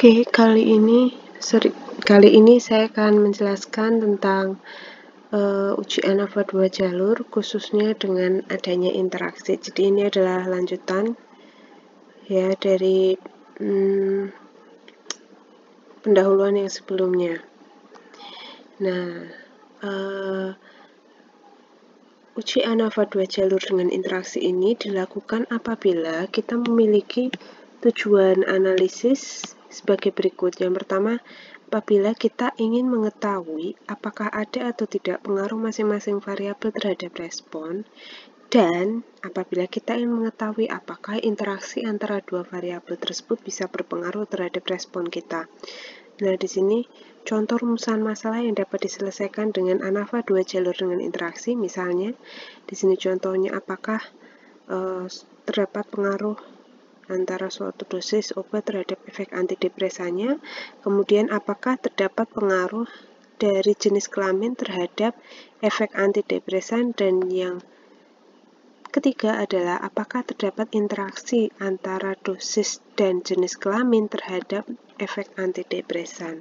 Oke, kali ini saya akan menjelaskan tentang uji ANAFA 2 jalur, khususnya dengan adanya interaksi. Jadi ini adalah lanjutan ya dari pendahuluan yang sebelumnya. Nah, uji ANAFA 2 jalur dengan interaksi ini dilakukan apabila kita memiliki tujuan analisis sebagai berikut. Yang pertama, apabila kita ingin mengetahui apakah ada atau tidak pengaruh masing-masing variabel terhadap respon, dan apabila kita ingin mengetahui apakah interaksi antara dua variabel tersebut bisa berpengaruh terhadap respon kita. Nah, di sini contoh rumusan masalah yang dapat diselesaikan dengan ANAFA 2 jalur dengan interaksi, misalnya di sini contohnya apakah terdapat pengaruh antara suatu dosis obat terhadap efek antidepresannya, kemudian apakah terdapat pengaruh dari jenis kelamin terhadap efek antidepresan, dan yang ketiga adalah apakah terdapat interaksi antara dosis dan jenis kelamin terhadap efek antidepresan.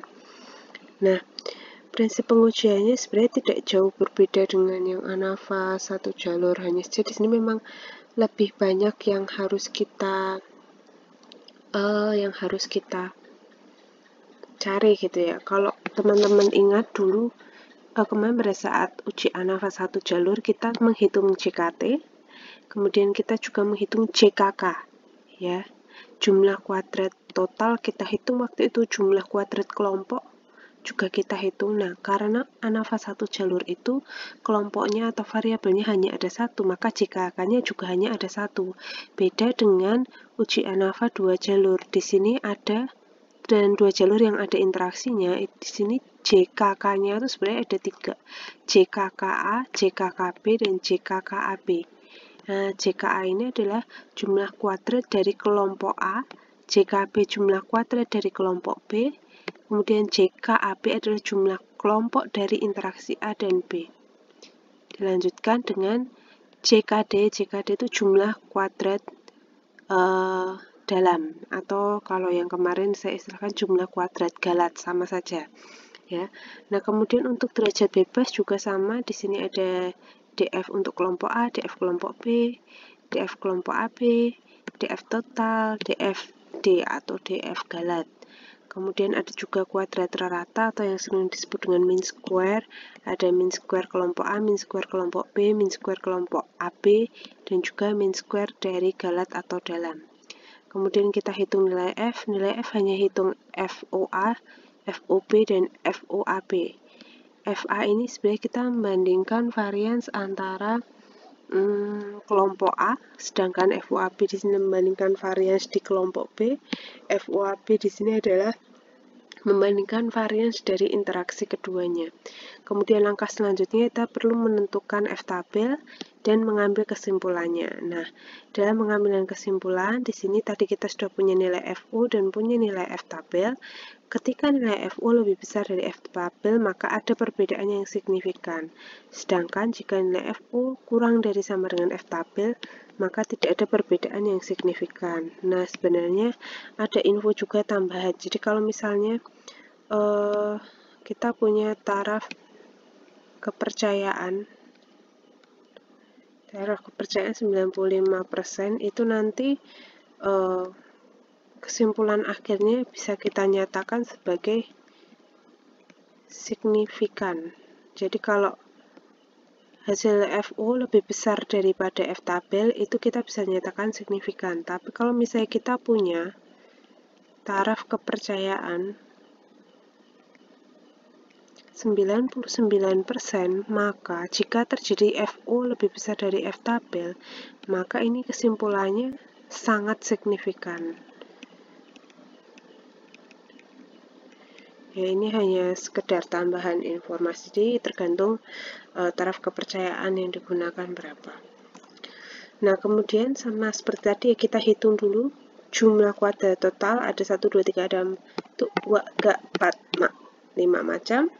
Nah, prinsip pengujiannya sebenarnya tidak jauh berbeda dengan yang ANAFA 1 jalur, hanya saja di sini memang lebih banyak yang harus kita cari gitu ya. Kalau teman-teman ingat dulu kemarin pada saat uji ANAFA 1 jalur kita menghitung JKT, kemudian kita juga menghitung JKK ya. Jumlah kuadrat total kita hitung waktu itu, jumlah kuadrat kelompok juga kita hitung. Nah, karena ANAFA 1 jalur itu kelompoknya atau variabelnya hanya ada satu, maka JKK-nya juga hanya ada satu. Beda dengan uji ANAFA 2 jalur. Di sini ada dan 2 jalur yang ada interaksinya. Di sini JKK-nya itu sebenarnya ada 3. JKKA, JKKB, dan JKKAB. Nah, JKA ini adalah jumlah kuadrat dari kelompok A, JKB jumlah kuadrat dari kelompok B, kemudian JKAB adalah jumlah kelompok dari interaksi A dan B. Dilanjutkan dengan JKD. JKD itu jumlah kuadrat dalam, atau kalau yang kemarin saya istilahkan jumlah kuadrat galat, sama saja ya. Nah, kemudian untuk derajat bebas juga sama. Di sini ada DF untuk kelompok A, DF kelompok B, DF kelompok AB, DF total, DFD atau DF galat. Kemudian ada juga kuadrat rata atau yang sering disebut dengan mean square. Ada mean square kelompok A, mean square kelompok B, mean square kelompok AB, dan juga mean square dari galat atau dalam. Kemudian kita hitung nilai F. Nilai F hanya hitung FOA, FOB, dan FOAB. FA ini sebenarnya kita membandingkan varians antara kelompok A, sedangkan FOAB di sini membandingkan varians di kelompok B. FOAB di sini adalah membandingkan varians dari interaksi keduanya. Kemudian langkah selanjutnya kita perlu menentukan F-tabel dan mengambil kesimpulannya. Nah, dalam pengambilan kesimpulan di sini tadi kita sudah punya nilai FO dan punya nilai F-tabel. Ketika nilai FO lebih besar dari F-tabel, maka ada perbedaan yang signifikan. Sedangkan jika nilai FO kurang dari sama dengan F-tabel, maka tidak ada perbedaan yang signifikan. Nah, sebenarnya ada info juga tambahan. Jadi kalau misalnya kita punya taraf kepercayaan 95%, itu nanti kesimpulan akhirnya bisa kita nyatakan sebagai signifikan. Jadi kalau hasil FO lebih besar daripada F-tabel, itu kita bisa nyatakan signifikan. Tapi kalau misalnya kita punya taraf kepercayaan 99%, maka jika terjadi FO lebih besar dari F-tabel, maka ini kesimpulannya sangat signifikan. Ya, ini hanya sekedar tambahan informasi, jadi tergantung taraf kepercayaan yang digunakan berapa. Nah, kemudian sama seperti tadi ya, kita hitung dulu jumlah kuadrat total, ada 1, 2, 3, ada 2, 4, 5 macam.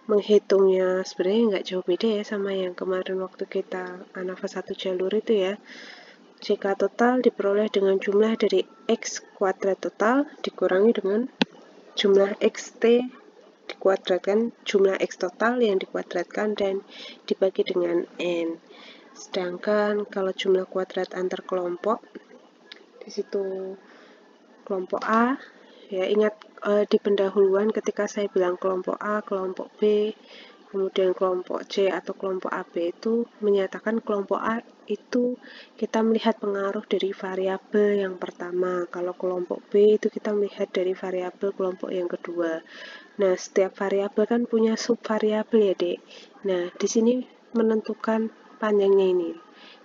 Menghitungnya sebenarnya nggak jauh beda ya sama yang kemarin waktu kita ANAFA 1 jalur itu ya. JK total diperoleh dengan jumlah dari X kuadrat total dikurangi dengan jumlah XT dikuadratkan, jumlah X total yang dikuadratkan dan dibagi dengan N. Sedangkan kalau jumlah kuadrat antar kelompok, di situ kelompok A, ya ingat di pendahuluan ketika saya bilang kelompok A, kelompok B, kemudian kelompok C atau kelompok AB itu menyatakan kelompok A itu kita melihat pengaruh dari variabel yang pertama. Kalau kelompok B itu kita melihat dari variabel kelompok yang kedua. Nah, setiap variabel kan punya subvariabel ya, Dek. Nah, di sini menentukan panjangnya ini.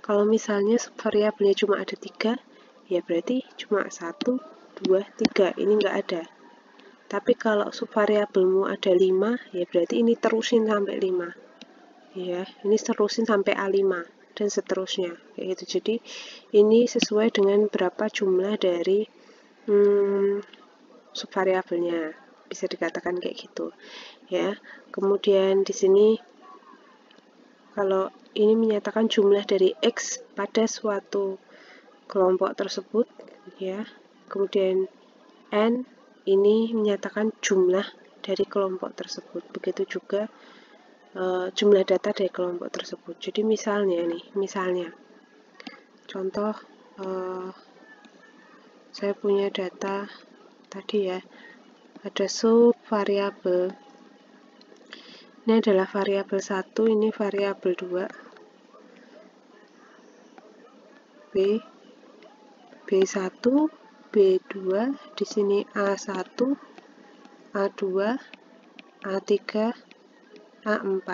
Kalau misalnya subvariabelnya cuma ada 3, ya berarti cuma 1, 2, 3. Ini nggak ada. Tapi kalau subvariabelmu ada 5, ya berarti ini terusin sampai 5. Ya, ini terusin sampai A5 dan seterusnya. Kayak gitu. Jadi, ini sesuai dengan berapa jumlah dari subvariabelnya. Bisa dikatakan kayak gitu. Ya. Kemudian di sini kalau ini menyatakan jumlah dari X pada suatu kelompok tersebut, ya. Kemudian N ini menyatakan jumlah dari kelompok tersebut. Begitu juga jumlah data dari kelompok tersebut. Jadi misalnya contoh saya punya data tadi ya, ada subvariabel. Ini adalah variabel 1, ini variabel 2. B1, B2, di sini A1, A2, A3, A4.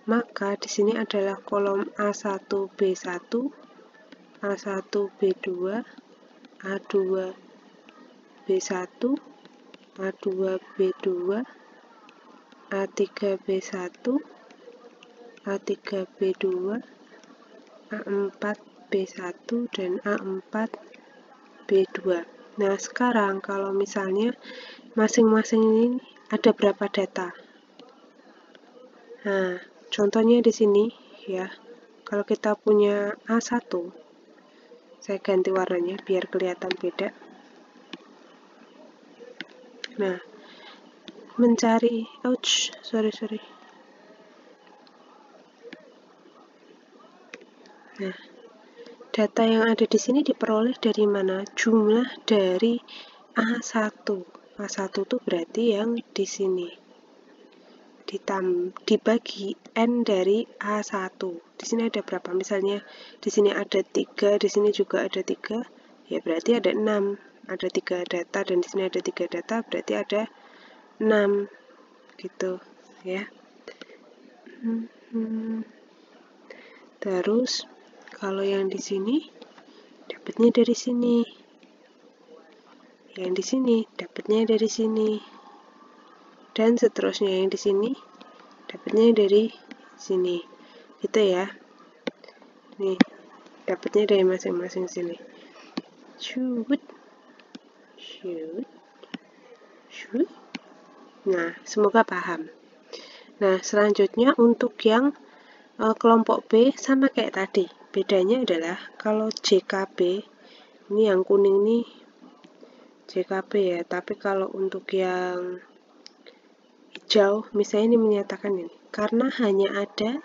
Maka di sini adalah kolom A1, B1, A1, B2, A2, B1, A2, B2, A3, B1, A3, B2, A4, B1, dan A4, B2. Nah, sekarang kalau misalnya masing-masing ini ada berapa data? Nah, contohnya di sini ya. Kalau kita punya A1, saya ganti warnanya biar kelihatan beda. Nah, mencari, sorry. Nah, data yang ada di sini diperoleh dari mana? Jumlah dari A1. A1 itu berarti yang di sini. Dibagi N dari A1. Di sini ada berapa? Misalnya di sini ada 3, di sini juga ada 3. Ya berarti ada 6. Ada 3 data dan di sini ada 3 data, berarti ada 6. Gitu, ya. Terus kalau yang di sini dapatnya dari sini. Yang di sini dapatnya dari sini. Dan seterusnya yang di sini dapatnya dari sini. Gitu ya. Nih, dapatnya dari masing-masing sini. Shoot. Nah, semoga paham. Nah, selanjutnya untuk yang kelompok B sama kayak tadi. Bedanya adalah kalau JKB, ini yang kuning nih JKB ya, tapi kalau untuk yang hijau, misalnya ini menyatakan ini, karena hanya ada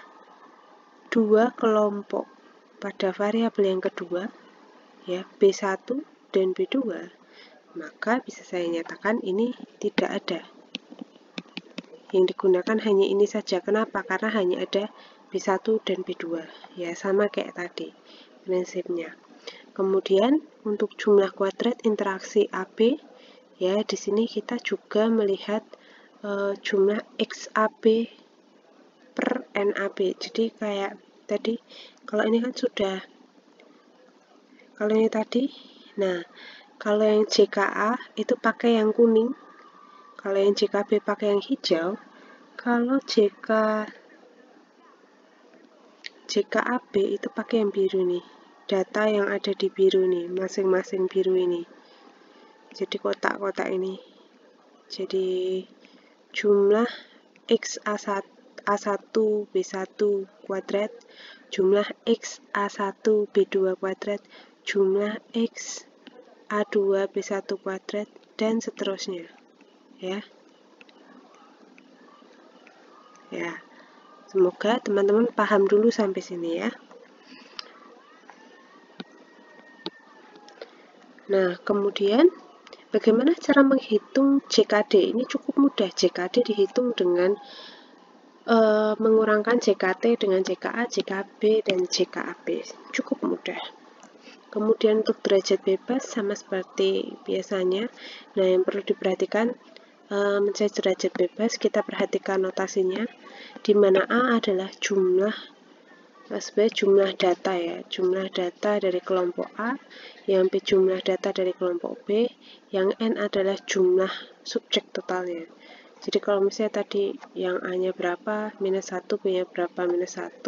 2 kelompok pada variabel yang kedua, ya B1 dan B2, maka bisa saya nyatakan ini tidak ada. Yang digunakan hanya ini saja. Kenapa? Karena hanya ada B1 dan B2. Ya, sama kayak tadi prinsipnya. Kemudian untuk jumlah kuadrat interaksi AB, ya di sini kita juga melihat jumlah XAB per NAB. Jadi kayak tadi, kalau ini kan sudah, kalau ini tadi, nah kalau yang JKA itu pakai yang kuning, kalau yang JKB pakai yang hijau, kalau JKAB itu pakai yang biru nih. Data yang ada di biru nih, masing-masing biru ini. Jadi kotak-kotak ini. Jadi jumlah XA1, A1 B1 kuadrat, jumlah X A1 B2 kuadrat, jumlah X A2 B1 kuadrat, dan seterusnya. Ya. Semoga teman-teman paham dulu sampai sini ya. Nah, kemudian bagaimana cara menghitung JKD? Ini cukup mudah. JKD dihitung dengan mengurangkan JKT dengan JKA, JKB, dan JKAB. Cukup mudah. Kemudian untuk derajat bebas sama seperti biasanya. Nah, yang perlu diperhatikan mencari derajat bebas, kita perhatikan notasinya, di mana A adalah jumlah data ya, jumlah data dari kelompok A, yang B jumlah data dari kelompok B, yang N adalah jumlah subjek totalnya. Jadi kalau misalnya tadi yang A-nya berapa, minus 1, B-nya berapa, minus 1,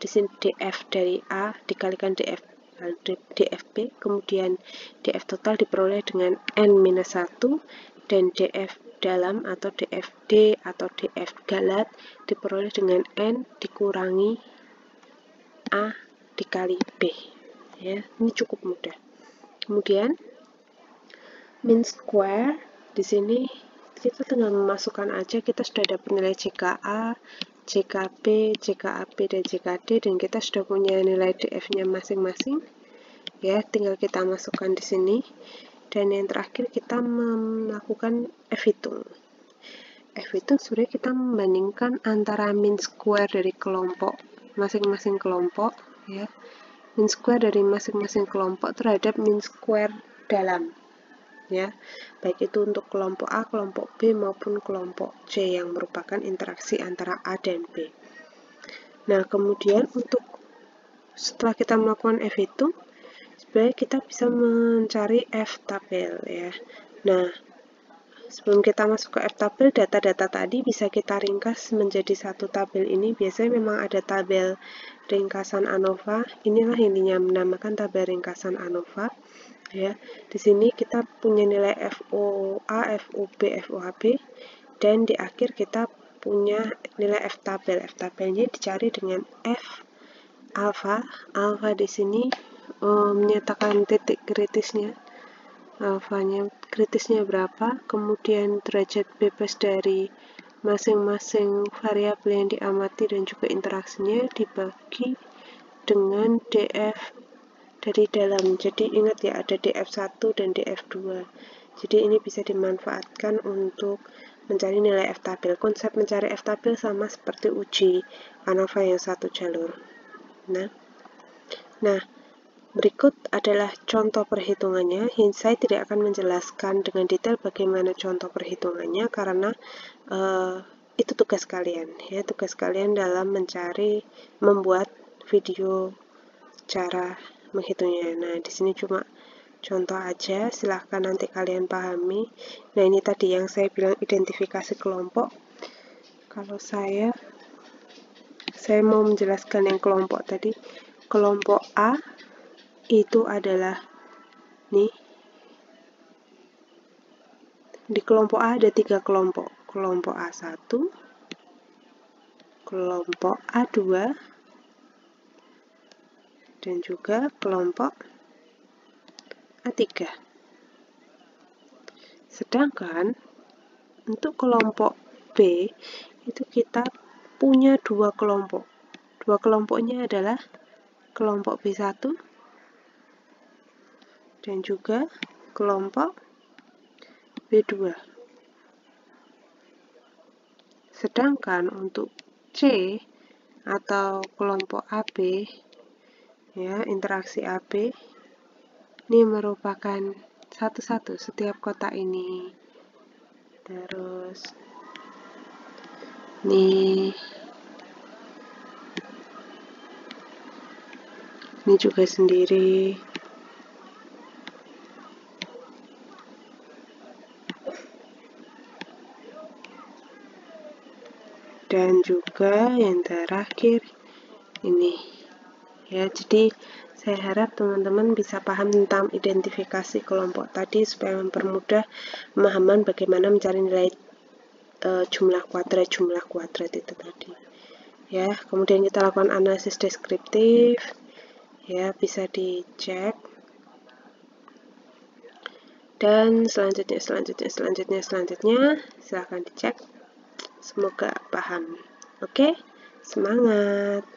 di sini DF dari A dikalikan DFB, kemudian DF total diperoleh dengan N-1, dan DF dalam atau DFD atau DF galat diperoleh dengan N dikurangi A dikali B. Ya, ini cukup mudah. Kemudian mean square, di sini kita tinggal memasukkan aja, kita sudah dapat nilai JKA, JKB, JKAB, dan JKD, dan kita sudah punya nilai DF-nya masing-masing. Ya, tinggal kita masukkan di sini. Dan yang terakhir kita melakukan F-hitung. F-hitung sebenarnya kita membandingkan antara mean square dari kelompok masing-masing kelompok, ya, mean square dari masing-masing kelompok terhadap mean square dalam, ya, baik itu untuk kelompok A, kelompok B maupun kelompok C yang merupakan interaksi antara A dan B. Nah, kemudian untuk setelah kita melakukan F-hitung, sebenarnya kita bisa mencari F-tabel ya. Nah, sebelum kita masuk ke F-tabel, data-data tadi bisa kita ringkas menjadi satu tabel ini. Biasanya memang ada tabel ringkasan ANOVA. Inilah intinya menamakan tabel ringkasan ANOVA. Ya, di sini kita punya nilai FOA, FOB, FOHB, dan di akhir kita punya nilai F-tabel. F-tabelnya dicari dengan F alfa. Alfa di sini menyatakan titik kritisnya. Alfanya kritisnya berapa, kemudian derajat bebas dari masing-masing variabel yang diamati dan juga interaksinya dibagi dengan DF dari dalam. Jadi ingat ya, ada DF1 dan DF2. Jadi ini bisa dimanfaatkan untuk mencari nilai F-tabel. Konsep mencari F-tabel sama seperti uji ANOVA yang satu jalur. Nah, berikut adalah contoh perhitungannya. Saya tidak akan menjelaskan dengan detail bagaimana contoh perhitungannya karena itu tugas kalian ya, tugas kalian dalam membuat video cara menghitungnya. Nah, di sini cuma contoh aja, silahkan nanti kalian pahami. Nah, ini tadi yang saya bilang identifikasi kelompok. Kalau saya mau menjelaskan yang kelompok tadi, kelompok A itu adalah nih, di kelompok A ada 3 kelompok, kelompok A1, kelompok A2, dan juga kelompok A3. Sedangkan untuk kelompok B itu kita punya 2 kelompok. 2 kelompoknya adalah kelompok B1 dan juga kelompok B2. Sedangkan untuk C atau kelompok AB, ya, interaksi AB ini merupakan satu-satu setiap kotak ini. Terus ini juga sendiri. Dan juga yang terakhir ini. Ya, jadi saya harap teman-teman bisa paham tentang identifikasi kelompok tadi supaya mempermudah pemahaman bagaimana mencari nilai jumlah kuadrat itu tadi. Ya, kemudian kita lakukan analisis deskriptif. Ya, bisa dicek. Dan selanjutnya silahkan dicek. Semoga paham. Oke, semangat.